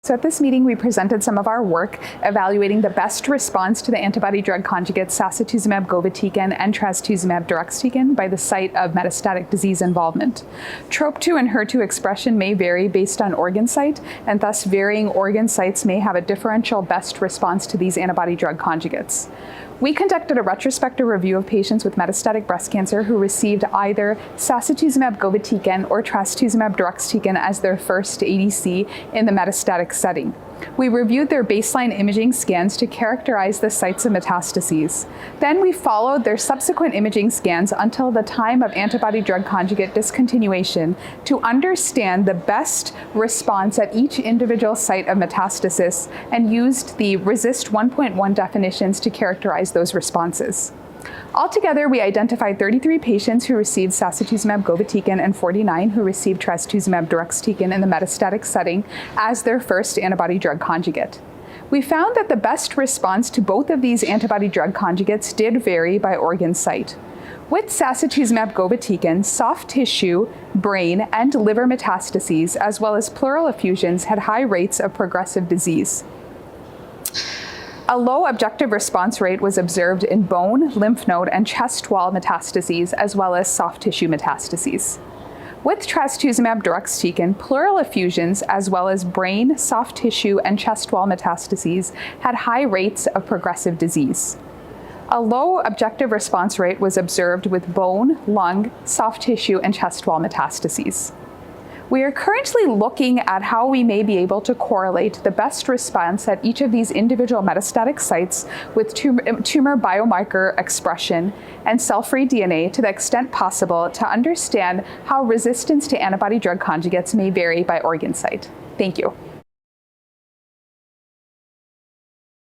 So at this meeting, we presented some of our work evaluating the best response to the antibody-drug conjugates Sacituzumab, govitecan, and Trastuzumab, deruxtecan by the site of metastatic disease involvement. TROP2 and HER2 expression may vary based on organ site, and thus varying organ sites may have a differential best response to these antibody-drug conjugates. We conducted a retrospective review of patients with metastatic breast cancer who received either Sacituzumab, govitecan, or Trastuzumab, deruxtecan as their first ADC in the metastatic setting. We reviewed their baseline imaging scans to characterize the sites of metastases. Then we followed their subsequent imaging scans until the time of antibody-drug conjugate discontinuation to understand the best response at each individual site of metastasis and used the RECIST 1.1 definitions to characterize those responses. Altogether, we identified 33 patients who received Sacituzumab, govitecan, and 49 who received Trastuzumab, deruxtecan in the metastatic setting as their first antibody-drug conjugate. We found that the best response to both of these antibody-drug conjugates did vary by organ site. With Sacituzumab, govitecan, soft tissue, brain, and liver metastases, as well as pleural effusions, had high rates of progressive disease. A low objective response rate was observed in bone, lymph node, and chest wall metastases, as well as soft tissue metastases. With Trastuzumab, deruxtecan, pleural effusions, as well as brain, soft tissue, and chest wall metastases had high rates of progressive disease. A low objective response rate was observed with bone, lung, soft tissue, and chest wall metastases. We are currently looking at how we may be able to correlate the best response at each of these individual metastatic sites with tumor biomarker expression and cell-free DNA to the extent possible to understand how resistance to antibody-drug conjugates may vary by organ site. Thank you.